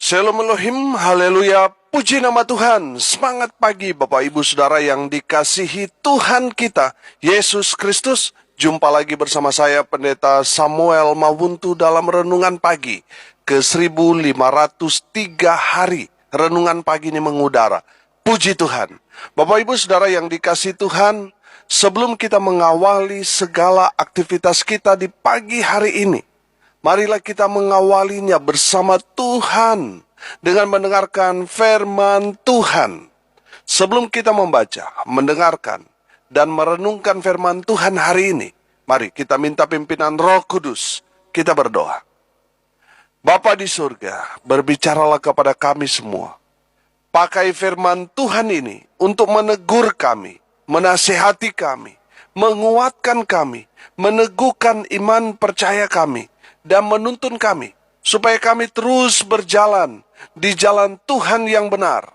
Shalom Elohim, haleluya, puji nama Tuhan. Semangat pagi Bapak Ibu Saudara yang dikasihi Tuhan kita, Yesus Kristus. Jumpa lagi bersama saya Pendeta Samuel Mawuntu dalam Renungan Pagi ke 1503 hari. Renungan pagi ini mengudara. Puji Tuhan. Bapak Ibu Saudara yang dikasihi Tuhan, sebelum kita mengawali segala aktivitas kita di pagi hari ini, marilah kita mengawalinya bersama Tuhan dengan mendengarkan firman Tuhan. Sebelum kita membaca, mendengarkan, dan merenungkan firman Tuhan hari ini, mari kita minta pimpinan Roh Kudus. Kita berdoa. Bapa di surga, berbicaralah kepada kami semua. Pakai firman Tuhan ini untuk menegur kami, menasihati kami, menguatkan kami, meneguhkan iman percaya kami, dan menuntun kami, supaya kami terus berjalan di jalan Tuhan yang benar.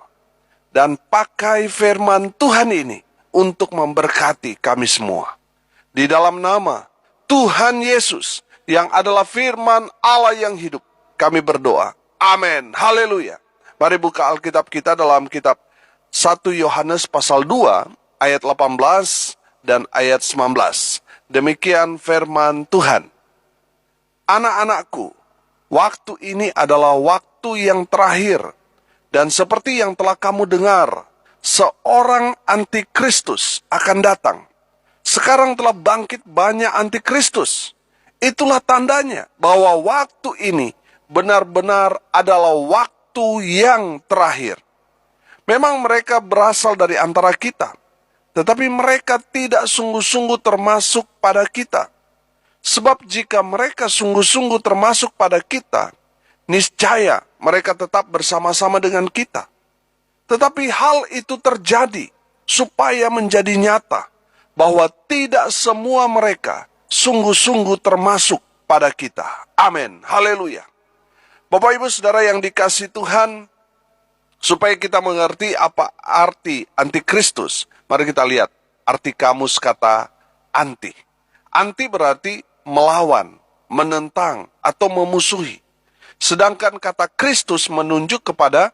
Dan pakai firman Tuhan ini untuk memberkati kami semua. Di dalam nama Tuhan Yesus, yang adalah firman Allah yang hidup, kami berdoa. Amin. Haleluya. Mari buka Alkitab kita dalam kitab 1 Yohanes pasal 2, ayat 18 dan ayat 19. Demikian firman Tuhan. Anak-anakku, waktu ini adalah waktu yang terakhir, dan seperti yang telah kamu dengar, seorang antikristus akan datang. Sekarang telah bangkit banyak antikristus. Itulah tandanya bahwa waktu ini benar-benar adalah waktu yang terakhir. Memang mereka berasal dari antara kita, tetapi mereka tidak sungguh-sungguh termasuk pada kita. Sebab jika mereka sungguh-sungguh termasuk pada kita, niscaya mereka tetap bersama-sama dengan kita. Tetapi hal itu terjadi supaya menjadi nyata bahwa tidak semua mereka sungguh-sungguh termasuk pada kita. Amin. Haleluya. Bapak Ibu Saudara yang dikasihi Tuhan, supaya kita mengerti apa arti antikristus, mari kita lihat arti kamus kata anti. Anti berarti melawan, menentang, atau memusuhi. Sedangkan kata Kristus menunjuk kepada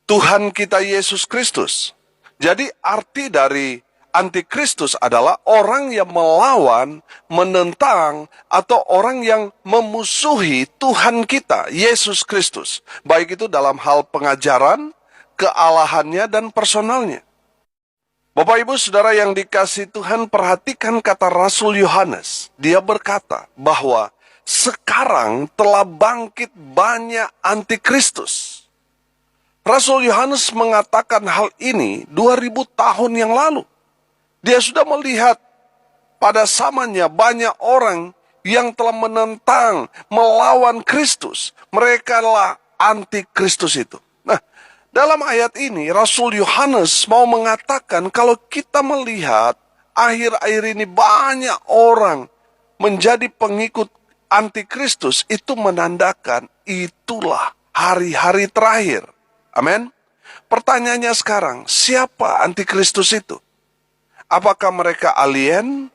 Tuhan kita Yesus Kristus. Jadi arti dari antikristus adalah orang yang melawan, menentang, atau orang yang memusuhi Tuhan kita Yesus Kristus. Baik itu dalam hal pengajaran, kealahannya, dan personalnya. Bapak Ibu Saudara yang dikasihi Tuhan, perhatikan kata Rasul Yohanes. Dia berkata bahwa sekarang telah bangkit banyak antikristus. Rasul Yohanes mengatakan hal ini 2000 tahun yang lalu. Dia sudah melihat pada zamannya banyak orang yang telah menentang, melawan Kristus. Mereka lah antikristus itu. Dalam ayat ini, Rasul Yohanes mau mengatakan kalau kita melihat akhir-akhir ini banyak orang menjadi pengikut antikristus, itu menandakan itulah hari-hari terakhir. Amin. Pertanyaannya sekarang, siapa antikristus itu? Apakah mereka alien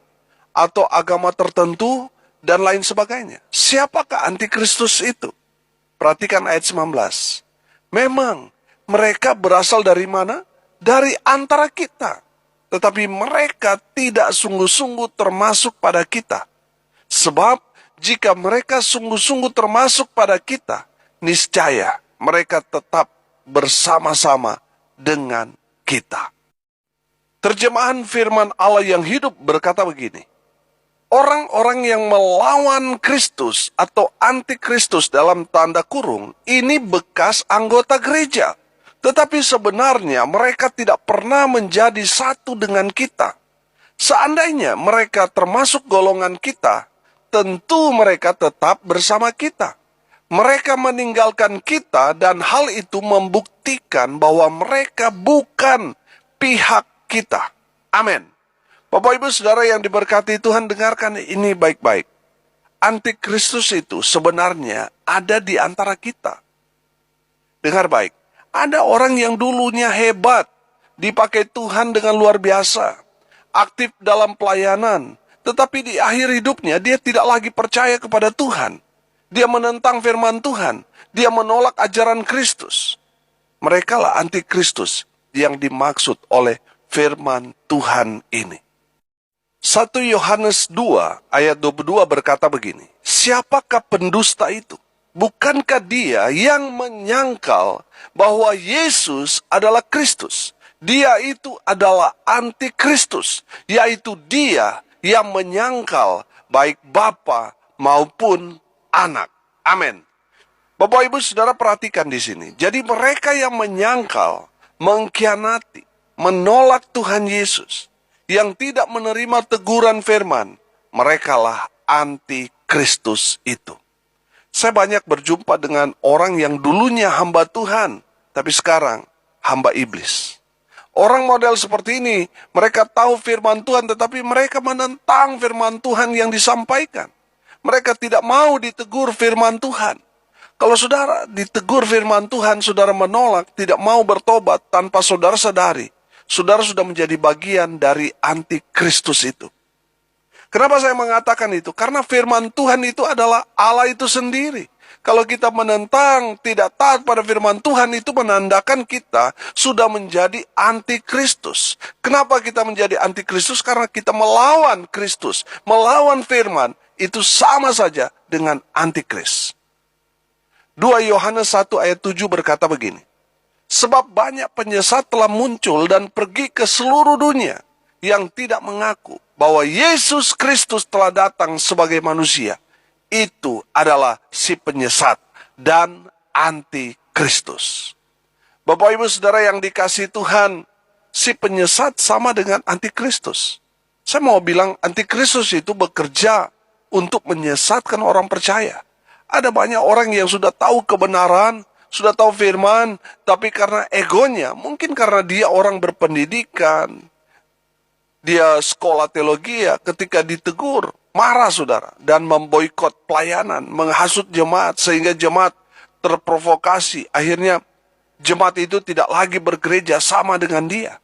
atau agama tertentu dan lain sebagainya? Siapakah antikristus itu? Perhatikan ayat 19. Memang mereka berasal dari mana? Dari antara kita. Tetapi mereka tidak sungguh-sungguh termasuk pada kita. Sebab jika mereka sungguh-sungguh termasuk pada kita, niscaya mereka tetap bersama-sama dengan kita. Terjemahan firman Allah yang hidup berkata begini. Orang-orang yang melawan Kristus atau antikristus dalam tanda kurung, ini bekas anggota gereja. Tetapi sebenarnya mereka tidak pernah menjadi satu dengan kita. Seandainya mereka termasuk golongan kita, tentu mereka tetap bersama kita. Mereka meninggalkan kita dan hal itu membuktikan bahwa mereka bukan pihak kita. Amin. Bapak Ibu Saudara yang diberkati Tuhan, dengarkan ini baik-baik. Antikristus itu sebenarnya ada di antara kita. Dengar baik. Ada orang yang dulunya hebat, dipakai Tuhan dengan luar biasa, aktif dalam pelayanan, tetapi di akhir hidupnya dia tidak lagi percaya kepada Tuhan. Dia menentang firman Tuhan. Dia menolak ajaran Kristus. Merekalah antikristus yang dimaksud oleh firman Tuhan ini. 1 Yohanes 2 ayat 22 berkata begini, siapakah pendusta itu? Bukankah dia yang menyangkal bahwa Yesus adalah Kristus? Dia itu adalah antikristus, yaitu dia yang menyangkal baik Bapa maupun Anak. Amin. Bapak Ibu Saudara perhatikan di sini. Jadi mereka yang menyangkal, mengkhianati, menolak Tuhan Yesus, yang tidak menerima teguran firman, merekalah antikristus itu. Saya banyak berjumpa dengan orang yang dulunya hamba Tuhan, tapi sekarang hamba iblis. Orang model seperti ini, mereka tahu firman Tuhan, tetapi mereka menentang firman Tuhan yang disampaikan. Mereka tidak mau ditegur firman Tuhan. Kalau saudara ditegur firman Tuhan, saudara menolak, tidak mau bertobat tanpa saudara sadari, saudara sudah menjadi bagian dari antikristus itu. Kenapa saya mengatakan itu? Karena firman Tuhan itu adalah Allah itu sendiri. Kalau kita menentang, tidak taat pada firman Tuhan, itu menandakan kita sudah menjadi antikristus. Kenapa kita menjadi antikristus? Karena kita melawan Kristus, melawan firman, itu sama saja dengan antikris. 2 Yohanes 1 ayat 7 berkata begini, sebab banyak penyesat telah muncul dan pergi ke seluruh dunia yang tidak mengaku bahwa Yesus Kristus telah datang sebagai manusia. Itu adalah si penyesat dan antikristus. Bapak Ibu Saudara yang dikasihi Tuhan, si penyesat sama dengan antikristus. Saya mau bilang antikristus itu bekerja untuk menyesatkan orang percaya. Ada banyak orang yang sudah tahu kebenaran, sudah tahu firman, tapi karena egonya, mungkin karena dia orang berpendidikan, dia sekolah teologi, ketika ditegur, marah saudara, dan memboikot pelayanan, menghasut jemaat, sehingga jemaat terprovokasi. Akhirnya jemaat itu tidak lagi bergereja sama dengan dia.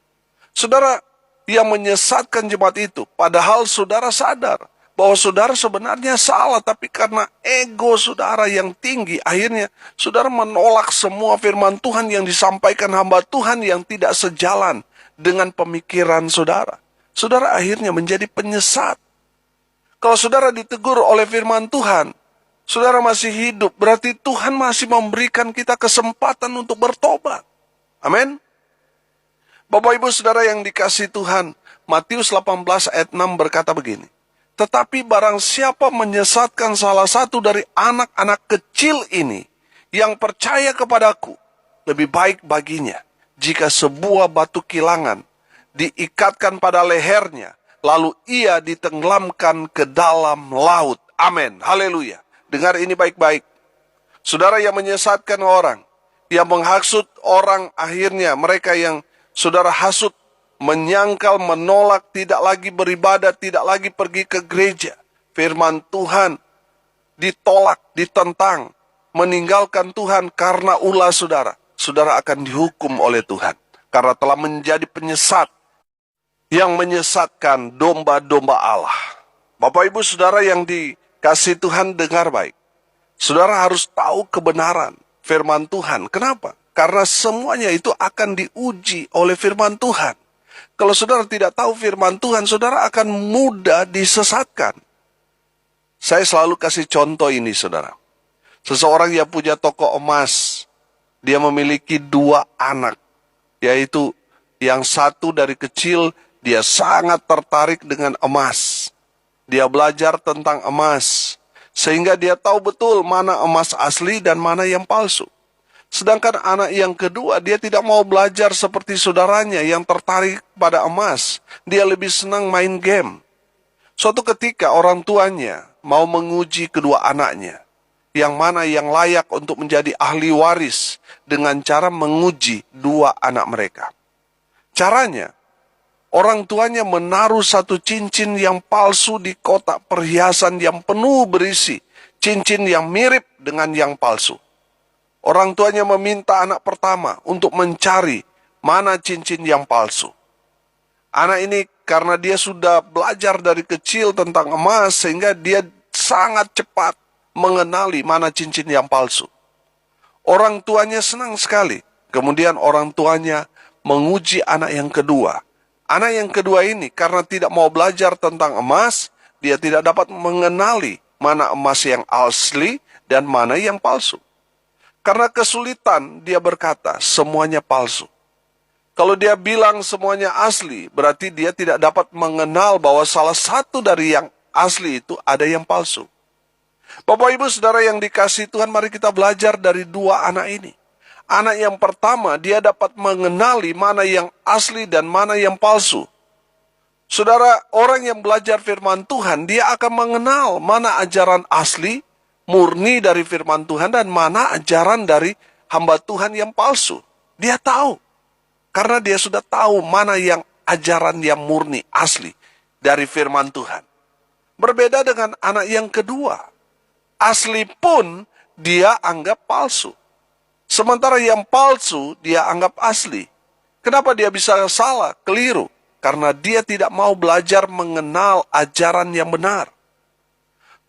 Saudara, yang menyesatkan jemaat itu, padahal saudara sadar bahwa saudara sebenarnya salah, tapi karena ego saudara yang tinggi, akhirnya saudara menolak semua firman Tuhan yang disampaikan hamba Tuhan yang tidak sejalan dengan pemikiran saudara. Saudara akhirnya menjadi penyesat. Kalau saudara ditegur oleh firman Tuhan, saudara masih hidup, berarti Tuhan masih memberikan kita kesempatan untuk bertobat. Amin. Bapak Ibu Saudara yang dikasihi Tuhan, Matius 18 ayat 6 berkata begini, tetapi barang siapa menyesatkan salah satu dari anak-anak kecil ini yang percaya kepadaku, lebih baik baginya jika sebuah batu kilangan diikatkan pada lehernya, lalu ia ditenggelamkan ke dalam laut. Amin. Haleluya. Dengar ini baik-baik. Saudara yang menyesatkan orang, yang menghasut orang, akhirnya mereka yang saudara hasut, menyangkal, menolak, tidak lagi beribadah, tidak lagi pergi ke gereja. Firman Tuhan ditolak, ditentang, meninggalkan Tuhan karena ulah saudara. Saudara akan dihukum oleh Tuhan karena telah menjadi penyesat yang menyesatkan domba-domba Allah. Bapak Ibu Saudara yang dikasihi Tuhan, dengar baik. Saudara harus tahu kebenaran firman Tuhan. Kenapa? Karena semuanya itu akan diuji oleh firman Tuhan. Kalau saudara tidak tahu firman Tuhan, saudara akan mudah disesatkan. Saya selalu kasih contoh ini, saudara. Seseorang yang punya toko emas, dia memiliki 2 anak, yaitu yang satu dari kecil, dia sangat tertarik dengan emas. Dia belajar tentang emas, sehingga dia tahu betul mana emas asli dan mana yang palsu. Sedangkan anak yang kedua, dia tidak mau belajar seperti saudaranya yang tertarik pada emas. Dia lebih senang main game. Suatu ketika orang tuanya mau menguji kedua anaknya, yang mana yang layak untuk menjadi ahli waris, dengan cara menguji 2 anak mereka. Caranya, orang tuanya menaruh satu cincin yang palsu di kotak perhiasan yang penuh berisi cincin yang mirip dengan yang palsu. Orang tuanya meminta anak pertama untuk mencari mana cincin yang palsu. Anak ini karena dia sudah belajar dari kecil tentang emas, sehingga dia sangat cepat mengenali mana cincin yang palsu. Orang tuanya senang sekali. Kemudian orang tuanya menguji anak yang kedua. Anak yang kedua ini karena tidak mau belajar tentang emas, dia tidak dapat mengenali mana emas yang asli dan mana yang palsu. Karena kesulitan, dia berkata semuanya palsu. Kalau dia bilang semuanya asli, berarti dia tidak dapat mengenal bahwa salah satu dari yang asli itu ada yang palsu. Bapak Ibu Saudara yang dikasihi Tuhan, mari kita belajar dari dua anak ini. Anak yang pertama, dia dapat mengenali mana yang asli dan mana yang palsu. Saudara, orang yang belajar firman Tuhan, dia akan mengenal mana ajaran asli, murni dari firman Tuhan, dan mana ajaran dari hamba Tuhan yang palsu. Dia tahu. Karena dia sudah tahu mana yang ajaran yang murni, asli dari firman Tuhan. Berbeda dengan anak yang kedua. Asli pun dia anggap palsu. Sementara yang palsu dia anggap asli. Kenapa dia bisa salah, keliru? Karena dia tidak mau belajar mengenal ajaran yang benar.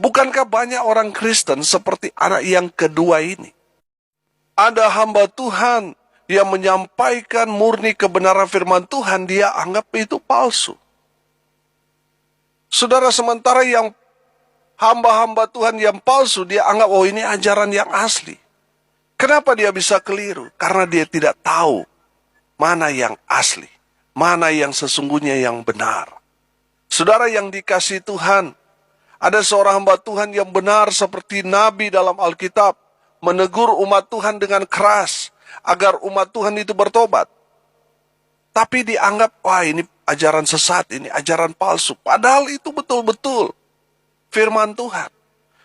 Bukankah banyak orang Kristen seperti anak yang kedua ini? Ada hamba Tuhan yang menyampaikan murni kebenaran firman Tuhan, dia anggap itu palsu. Saudara, sementara yang hamba-hamba Tuhan yang palsu, dia anggap, oh ini ajaran yang asli. Kenapa dia bisa keliru? Karena dia tidak tahu mana yang asli, mana yang sesungguhnya yang benar. Saudara yang dikasihi Tuhan, ada seorang hamba Tuhan yang benar seperti Nabi dalam Alkitab, menegur umat Tuhan dengan keras, agar umat Tuhan itu bertobat. Tapi dianggap, wah ini ajaran sesat, ini ajaran palsu. Padahal itu betul-betul firman Tuhan.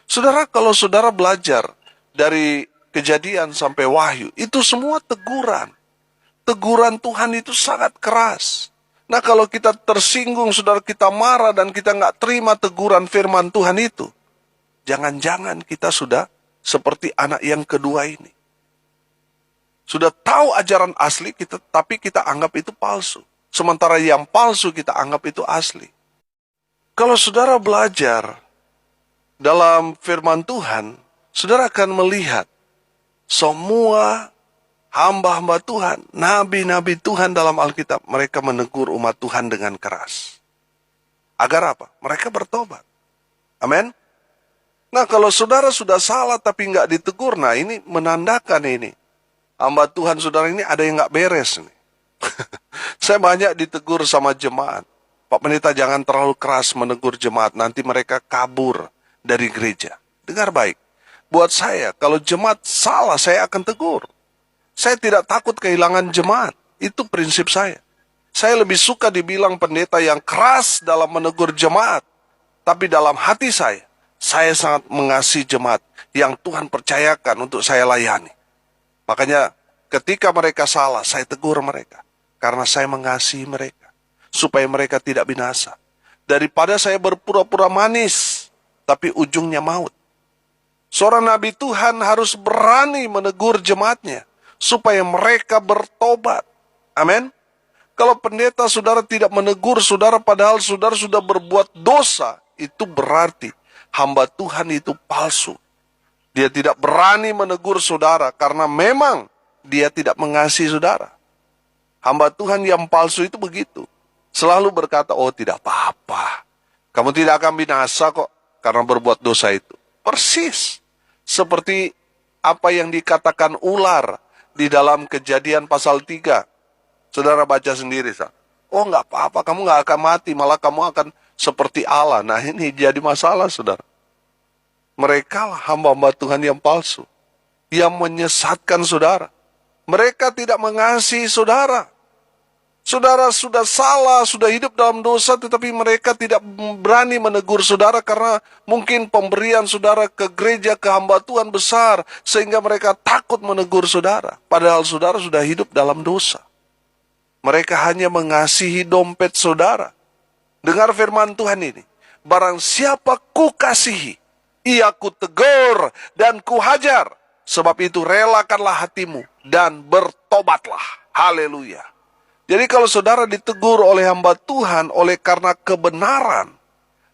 Saudara, kalau saudara belajar dari Kejadian sampai Wahyu, itu semua teguran. Teguran Tuhan itu sangat keras. Nah, kalau kita tersinggung, saudara, kita marah dan kita nggak terima teguran firman Tuhan itu, jangan-jangan kita sudah seperti anak yang kedua ini. Sudah tahu ajaran asli, tapi kita anggap itu palsu. Sementara yang palsu kita anggap itu asli. Kalau saudara belajar dalam firman Tuhan, saudara akan melihat semua hamba-hamba Tuhan, nabi-nabi Tuhan dalam Alkitab, mereka menegur umat Tuhan dengan keras. Agar apa? Mereka bertobat. Amin. Nah, kalau saudara sudah salah tapi nggak ditegur, nah ini menandakan ini. Hamba Tuhan saudara ini ada yang nggak beres nih. Saya banyak ditegur sama jemaat. Pak Pendeta, jangan terlalu keras menegur jemaat, nanti mereka kabur dari gereja. Dengar baik. Buat saya, kalau jemaat salah, saya akan tegur. Saya tidak takut kehilangan jemaat. Itu prinsip saya. Saya lebih suka dibilang pendeta yang keras dalam menegur jemaat. Tapi dalam hati saya sangat mengasihi jemaat yang Tuhan percayakan untuk saya layani. Makanya ketika mereka salah, saya tegur mereka. Karena saya mengasihi mereka. Supaya mereka tidak binasa. Daripada saya berpura-pura manis, tapi ujungnya maut. Seorang nabi Tuhan harus berani menegur jemaatnya supaya mereka bertobat. Amin. Kalau pendeta saudara tidak menegur saudara padahal saudara sudah berbuat dosa, itu berarti hamba Tuhan itu palsu. Dia tidak berani menegur saudara karena memang dia tidak mengasihi saudara. Hamba Tuhan yang palsu itu begitu. Selalu berkata, oh tidak apa-apa. Kamu tidak akan binasa kok karena berbuat dosa itu. Persis seperti apa yang dikatakan ular di dalam Kejadian pasal 3. Saudara baca sendiri. Oh nggak apa-apa, kamu nggak akan mati, malah kamu akan seperti Allah. Nah ini jadi masalah saudara. Mereka lah hamba-hamba Tuhan yang palsu, yang menyesatkan saudara. Mereka tidak mengasihi saudara. Saudara sudah salah, sudah hidup dalam dosa, tetapi mereka tidak berani menegur saudara karena mungkin pemberian saudara ke gereja, ke hamba Tuhan besar, sehingga mereka takut menegur saudara. Padahal saudara sudah hidup dalam dosa. Mereka hanya mengasihi dompet saudara. Dengar firman Tuhan ini. Barang siapa ku kasihi, ia ku tegur dan ku hajar. Sebab itu relakanlah hatimu dan bertobatlah. Haleluya. Jadi kalau saudara ditegur oleh hamba Tuhan oleh karena kebenaran,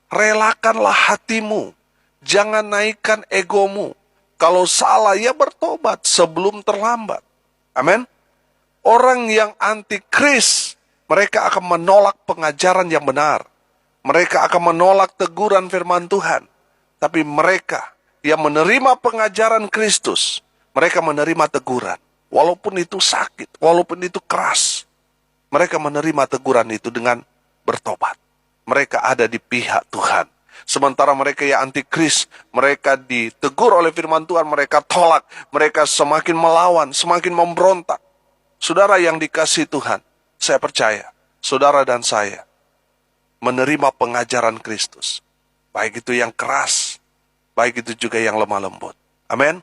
relakanlah hatimu. Jangan naikkan egomu. Kalau salah, ya bertobat sebelum terlambat. Amin. Orang yang antikris, mereka akan menolak pengajaran yang benar. Mereka akan menolak teguran firman Tuhan. Tapi mereka yang menerima pengajaran Kristus, mereka menerima teguran. Walaupun itu sakit, walaupun itu keras, mereka menerima teguran itu dengan bertobat. Mereka ada di pihak Tuhan. Sementara mereka yang antikris, mereka ditegur oleh firman Tuhan, mereka tolak, mereka semakin melawan, semakin memberontak. Saudara yang dikasihi Tuhan, saya percaya, saudara dan saya menerima pengajaran Kristus. Baik itu yang keras, baik itu juga yang lemah lembut. Amin.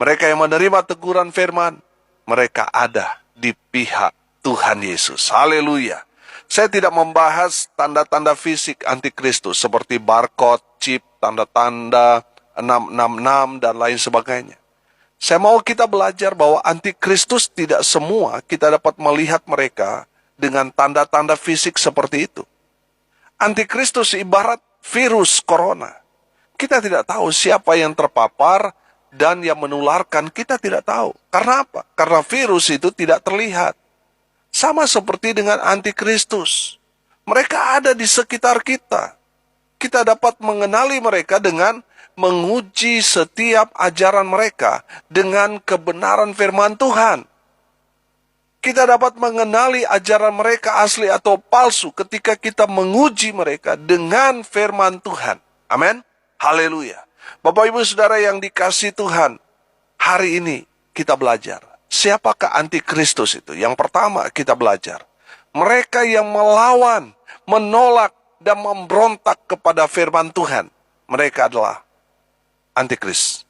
Mereka yang menerima teguran firman, mereka ada di pihak Tuhan Yesus. Haleluya. Saya tidak membahas tanda-tanda fisik antikristus seperti barcode, chip, tanda-tanda 666 dan lain sebagainya. Saya mau kita belajar bahwa antikristus tidak semua kita dapat melihat mereka dengan tanda-tanda fisik seperti itu. Antikristus ibarat virus corona. Kita tidak tahu siapa yang terpapar dan yang menularkan, kita tidak tahu. Karena apa? Karena virus itu tidak terlihat. Sama seperti dengan antikristus. Mereka ada di sekitar kita. Kita dapat mengenali mereka dengan menguji setiap ajaran mereka dengan kebenaran firman Tuhan. Kita dapat mengenali ajaran mereka asli atau palsu ketika kita menguji mereka dengan firman Tuhan. Amin. Haleluya. Bapak Ibu Saudara yang dikasihi Tuhan, hari ini kita belajar. Siapakah antikristus itu? Yang pertama kita belajar. Mereka yang melawan, menolak, dan memberontak kepada firman Tuhan. Mereka adalah antikris.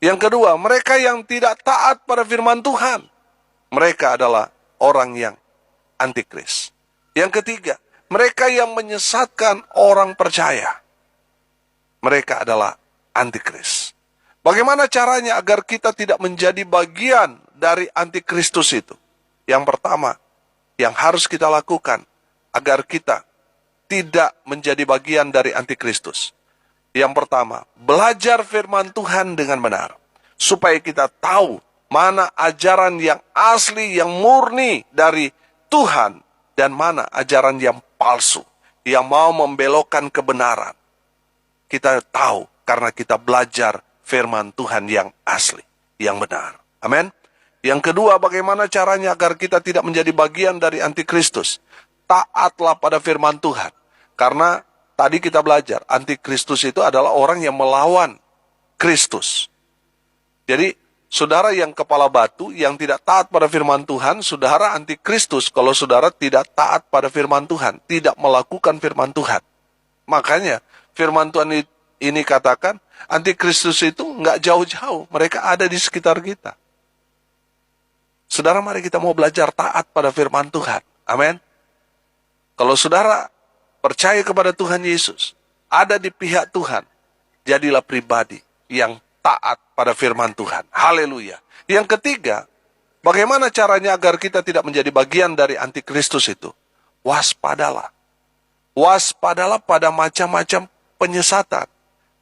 Yang kedua, mereka yang tidak taat pada firman Tuhan. Mereka adalah orang yang antikris. Yang ketiga, mereka yang menyesatkan orang percaya. Mereka adalah antikris. Bagaimana caranya agar kita tidak menjadi bagian dari antikristus itu? Yang pertama, yang harus kita lakukan agar kita tidak menjadi bagian dari antikristus. Yang pertama, belajar firman Tuhan dengan benar. Supaya kita tahu mana ajaran yang asli, yang murni dari Tuhan. Dan mana ajaran yang palsu, yang mau membelokkan kebenaran. Kita tahu karena kita belajar firman Tuhan yang asli, yang benar. Amin. Yang kedua, bagaimana caranya agar kita tidak menjadi bagian dari antikristus? Taatlah pada firman Tuhan. Karena tadi kita belajar, antikristus itu adalah orang yang melawan Kristus. Jadi, saudara yang kepala batu, yang tidak taat pada firman Tuhan, saudara antikristus kalau saudara tidak taat pada firman Tuhan, tidak melakukan firman Tuhan. Makanya, firman Tuhan ini katakan, antikristus itu nggak jauh-jauh, mereka ada di sekitar kita. Saudara, mari kita mau belajar taat pada firman Tuhan. Amin. Kalau saudara percaya kepada Tuhan Yesus, ada di pihak Tuhan, jadilah pribadi yang taat pada firman Tuhan. Haleluya. Yang ketiga, bagaimana caranya agar kita tidak menjadi bagian dari antikristus itu? Waspadalah. Waspadalah pada macam-macam penyesatan.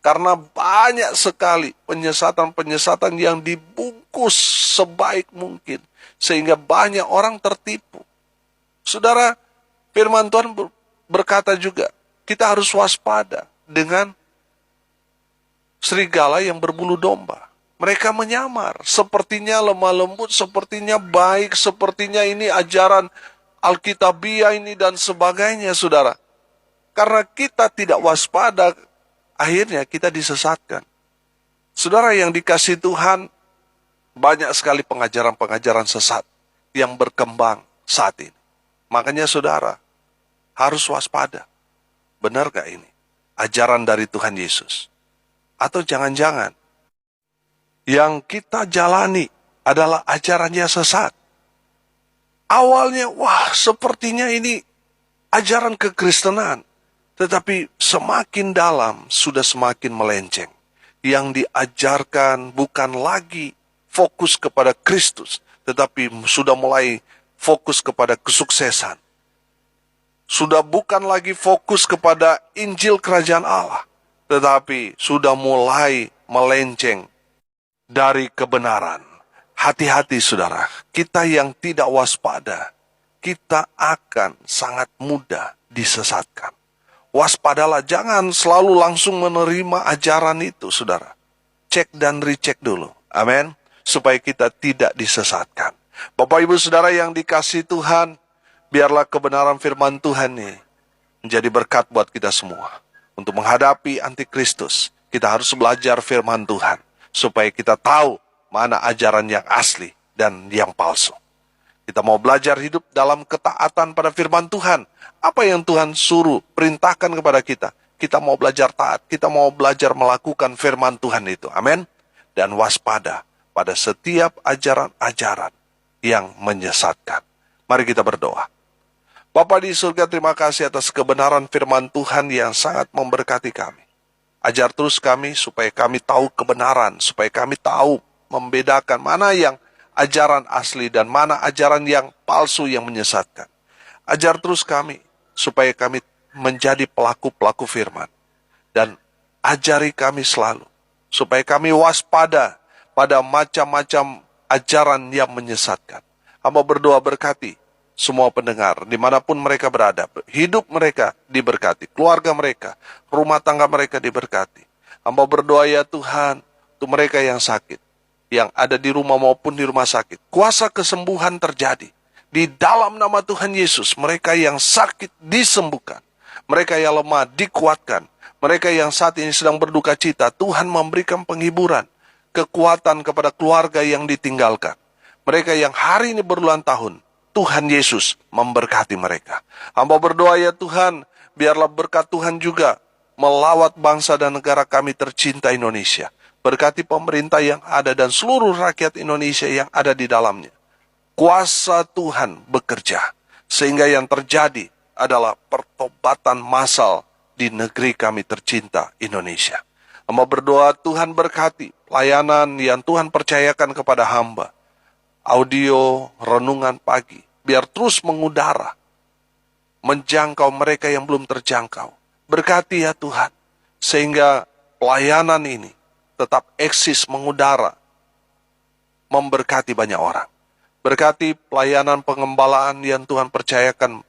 Karena banyak sekali penyesatan-penyesatan yang dibungkus sebaik mungkin. Sehingga banyak orang tertipu. Saudara, firman Tuhan berkata juga, kita harus waspada dengan serigala yang berbulu domba. Mereka menyamar, sepertinya lemah lembut, sepertinya baik, sepertinya ini ajaran Alkitabiah ini dan sebagainya, saudara. Karena kita tidak waspada, akhirnya kita disesatkan. Saudara yang dikasihi Tuhan, banyak sekali pengajaran-pengajaran sesat yang berkembang saat ini. Makanya saudara harus waspada. Benar gak ini? Ajaran dari Tuhan Yesus. Atau jangan-jangan yang kita jalani adalah ajarannya sesat. Awalnya, wah sepertinya ini ajaran kekristenan. Tetapi semakin dalam sudah semakin melenceng. Yang diajarkan bukan lagi fokus kepada Kristus, tetapi sudah mulai fokus kepada kesuksesan. Sudah bukan lagi fokus kepada Injil Kerajaan Allah, tetapi sudah mulai melenceng dari kebenaran. Hati-hati saudara, kita yang tidak waspada, kita akan sangat mudah disesatkan. Waspadalah, jangan selalu langsung menerima ajaran itu saudara. Cek dan recheck dulu, amin, supaya kita tidak disesatkan. Bapak ibu saudara yang dikasihi Tuhan, biarlah kebenaran firman Tuhan ini menjadi berkat buat kita semua. Untuk menghadapi antikristus, kita harus belajar firman Tuhan, supaya kita tahu mana ajaran yang asli dan yang palsu. Kita mau belajar hidup dalam ketaatan pada firman Tuhan. Apa yang Tuhan suruh, perintahkan kepada kita. Kita mau belajar taat, kita mau belajar melakukan firman Tuhan itu. Amin. Dan waspada pada setiap ajaran-ajaran yang menyesatkan. Mari kita berdoa. Bapa di surga, terima kasih atas kebenaran firman Tuhan yang sangat memberkati kami. Ajar terus kami supaya kami tahu kebenaran, supaya kami tahu membedakan mana yang ajaran asli dan mana ajaran yang palsu yang menyesatkan. Ajar terus kami supaya kami menjadi pelaku-pelaku firman. Dan ajari kami selalu supaya kami waspada pada macam-macam ajaran yang menyesatkan. Hamba berdoa berkati semua pendengar, dimanapun mereka berada, hidup mereka diberkati, keluarga mereka, rumah tangga mereka diberkati. Hamba berdoa ya Tuhan, untuk mereka yang sakit, yang ada di rumah maupun di rumah sakit, kuasa kesembuhan terjadi. Di dalam nama Tuhan Yesus, mereka yang sakit disembuhkan, mereka yang lemah dikuatkan, mereka yang saat ini sedang berduka cita, Tuhan memberikan penghiburan, kekuatan kepada keluarga yang ditinggalkan. Mereka yang hari ini berulang tahun, Tuhan Yesus memberkati mereka. Hamba berdoa ya Tuhan, biarlah berkat Tuhan juga melawat bangsa dan negara kami tercinta Indonesia. Berkati pemerintah yang ada dan seluruh rakyat Indonesia yang ada di dalamnya. Kuasa Tuhan bekerja, sehingga yang terjadi adalah pertobatan massal di negeri kami tercinta Indonesia. Hamba berdoa Tuhan berkati pelayanan yang Tuhan percayakan kepada hamba. Audio renungan pagi, biar terus mengudara, menjangkau mereka yang belum terjangkau. Berkati ya Tuhan, sehingga pelayanan ini tetap eksis mengudara, memberkati banyak orang. Berkati pelayanan pengembalaan yang Tuhan percayakan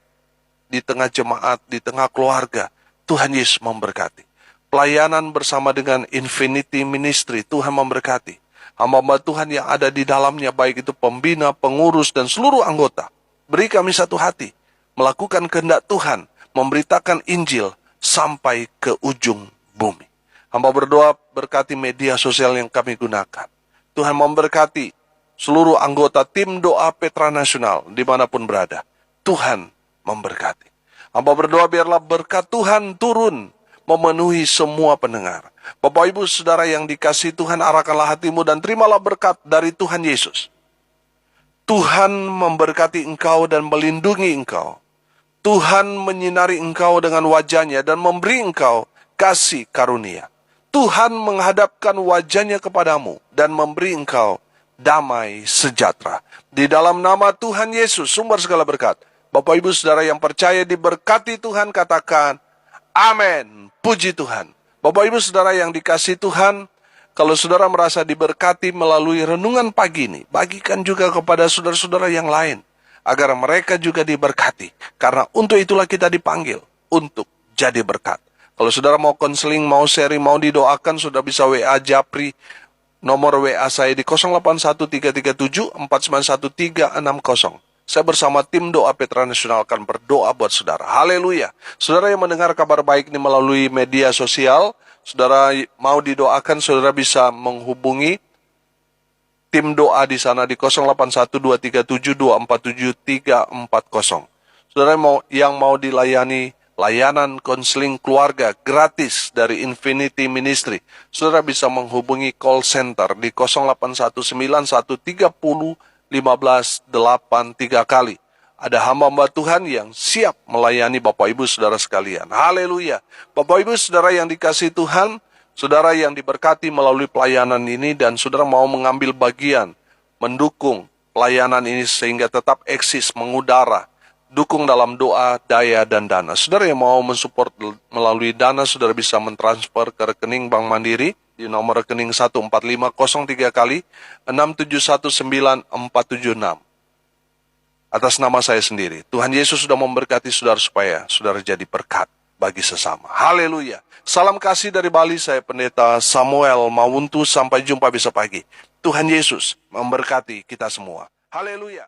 di tengah jemaat, di tengah keluarga. Tuhan Yesus memberkati. Pelayanan bersama dengan Infinity Ministry, Tuhan memberkati. Hamba-hamba Tuhan yang ada di dalamnya, baik itu pembina, pengurus, dan seluruh anggota. Beri kami satu hati, melakukan kehendak Tuhan, memberitakan Injil sampai ke ujung bumi. Hamba berdoa berkati media sosial yang kami gunakan. Tuhan memberkati seluruh anggota tim doa Petra Nasional, dimanapun berada. Tuhan memberkati. Hamba berdoa biarlah berkat Tuhan turun, memenuhi semua pendengar. Bapak ibu saudara yang dikasihi Tuhan, arahkanlah hatimu dan terimalah berkat dari Tuhan Yesus. Tuhan memberkati engkau dan melindungi engkau. Tuhan menyinari engkau dengan wajahnya dan memberi engkau kasih karunia. Tuhan menghadapkan wajahnya kepadamu dan memberi engkau damai sejahtera. Di dalam nama Tuhan Yesus, sumber segala berkat. Bapak ibu saudara yang percaya diberkati Tuhan, katakan amin. Puji Tuhan. Bapak ibu saudara yang dikasihi Tuhan, kalau saudara merasa diberkati melalui renungan pagi ini, bagikan juga kepada saudara-saudara yang lain, agar mereka juga diberkati. Karena untuk itulah kita dipanggil, untuk jadi berkat. Kalau saudara mau konseling, mau sharing, mau didoakan, sudah bisa WA Japri. Nomor WA saya di 081337491360. Saya bersama tim doa Petra Nasional akan berdoa buat saudara. Haleluya. Saudara yang mendengar kabar baik ini melalui media sosial, saudara mau didoakan, saudara bisa menghubungi tim doa di sana di 081237247340. Saudara yang mau dilayani layanan konseling keluarga gratis dari Infinity Ministry, saudara bisa menghubungi call center di 0819130583 kali. Ada hamba-hamba Tuhan yang siap melayani Bapak Ibu Saudara sekalian. Haleluya. Bapak Ibu Saudara yang dikasihi Tuhan, saudara yang diberkati melalui pelayanan ini dan saudara mau mengambil bagian, mendukung pelayanan ini sehingga tetap eksis, mengudara, dukung dalam doa, daya, dan dana. Saudara yang mau mensupport melalui dana, saudara bisa mentransfer ke rekening Bank Mandiri di nomor rekening 14503 kali 6719476. Atas nama saya sendiri, Tuhan Yesus sudah memberkati saudara supaya saudara jadi berkat bagi sesama. Haleluya. Salam kasih dari Bali, saya Pendeta Samuel Mawuntu. Sampai jumpa besok pagi. Tuhan Yesus memberkati kita semua. Haleluya.